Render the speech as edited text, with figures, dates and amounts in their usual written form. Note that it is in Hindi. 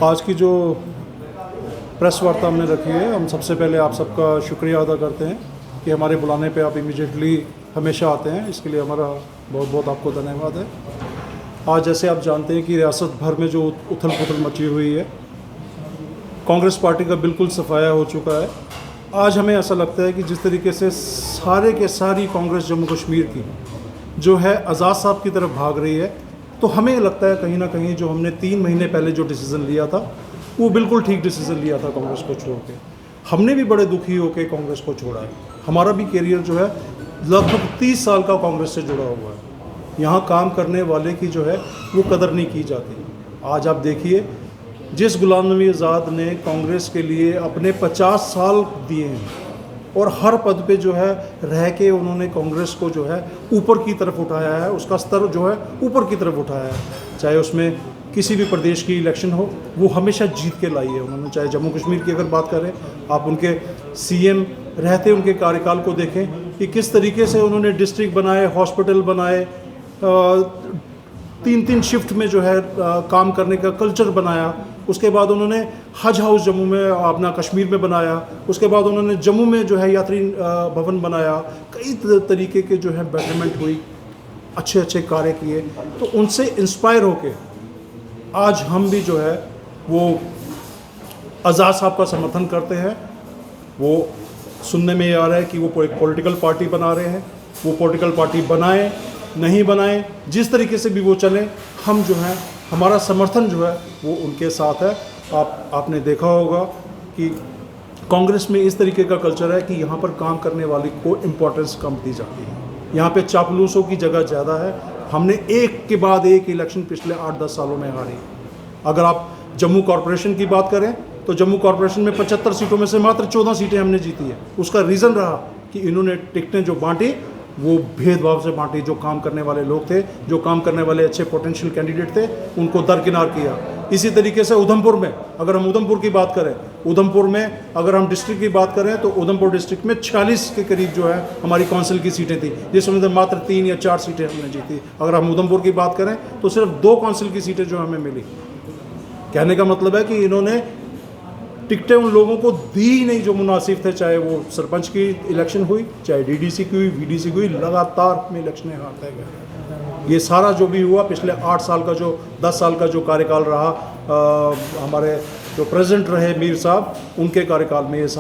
आज की जो प्रेस वार्ता हमने रखी है, हम सबसे पहले आप सबका शुक्रिया अदा करते हैं कि हमारे बुलाने पे आप इमीडिएटली हमेशा आते हैं। इसके लिए हमारा बहुत बहुत आपको धन्यवाद है। आज जैसे आप जानते हैं कि रियासत भर में जो उथल पुथल मची हुई है, कांग्रेस पार्टी का बिल्कुल सफाया हो चुका है। आज हमें ऐसा लगता है कि जिस तरीके से सारे के सारी कांग्रेस जम्मू कश्मीर की जो है आज़ाद साहब की तरफ भाग रही है, तो हमें लगता है कहीं ना कहीं जो हमने 3 महीने पहले जो डिसीज़न लिया था वो बिल्कुल ठीक डिसीज़न लिया था कांग्रेस को छोड़ के। हमने भी बड़े दुखी होकर कांग्रेस को छोड़ा है। हमारा भी कैरियर जो है लगभग 30 साल का कांग्रेस से जुड़ा हुआ है। यहाँ काम करने वाले की जो है वो कदर नहीं की जाती। आज आप देखिए, जिस गुलाम नबी आज़ाद ने कांग्रेस के लिए अपने 50 साल दिए हैं और हर पद पे जो है रह के उन्होंने कांग्रेस को जो है ऊपर की तरफ उठाया है, उसका स्तर जो है ऊपर की तरफ उठाया है। चाहे उसमें किसी भी प्रदेश की इलेक्शन हो, वो हमेशा जीत के लाई है उन्होंने। चाहे जम्मू कश्मीर की अगर बात करें, आप उनके सीएम रहते उनके कार्यकाल को देखें कि किस तरीके से उन्होंने डिस्ट्रिक्ट बनाए, हॉस्पिटल बनाए, 3-3 शिफ्ट में जो है काम करने का कल्चर बनाया। उसके बाद उन्होंने हज हाउस जम्मू में अपना कश्मीर में बनाया। उसके बाद उन्होंने जम्मू में जो है यात्री भवन बनाया। कई तरीके के जो है बेटरमेंट हुई, अच्छे अच्छे कार्य किए। तो उनसे इंस्पायर होके आज हम भी जो है वो आज़ाद साहब का समर्थन करते हैं। वो सुनने में आ रहा है कि वो एक पॉलिटिकल पार्टी बना रहे हैं। वो पॉलिटिकल पार्टी बनाएं नहीं बनाएं, जिस तरीके से भी वो चले, हम जो है हमारा समर्थन जो है वो उनके साथ है। आपने देखा होगा कि कांग्रेस में इस तरीके का कल्चर है कि यहाँ पर काम करने वाली को इम्पोर्टेंस कम दी जाती है। यहाँ पे चापलूसों की जगह ज़्यादा है। हमने एक के बाद एक इलेक्शन पिछले 8-10 सालों में हारी। अगर आप जम्मू कॉरपोरेशन की बात करें तो जम्मू कॉरपोरेशन में 75 सीटों में से मात्र 14 सीटें हमने जीती है। उसका रीज़न रहा कि इन्होंने टिकटें जो बांटी वो भेदभाव से बांटी। जो काम करने वाले लोग थे, जो काम करने वाले अच्छे पोटेंशियल कैंडिडेट थे, उनको दरकिनार किया। इसी तरीके से उधमपुर में, अगर हम उधमपुर की बात करें, उधमपुर में अगर हम डिस्ट्रिक्ट की बात करें तो उधमपुर डिस्ट्रिक्ट में 46 के करीब जो है हमारी काउंसिल की सीटें थी, जिसमें से मात्र 3 या 4 सीटें हमने जीती। अगर हम उधमपुर की बात करें तो सिर्फ 2 काउंसिल की सीटें जो हमें मिली। कहने का मतलब है कि इन्होंने टिकटें उन लोगों को दी ही नहीं जो मुनासिब थे। चाहे वो सरपंच की इलेक्शन हुई, चाहे डीडीसी की हुई, वीडीसी की हुई, लगातार में इलेक्शनें हारते गए। ये सारा जो भी हुआ पिछले 8 साल का, जो 10 साल का जो कार्यकाल रहा, हमारे जो प्रेसिडेंट रहे मीर साहब, उनके कार्यकाल में ये सारा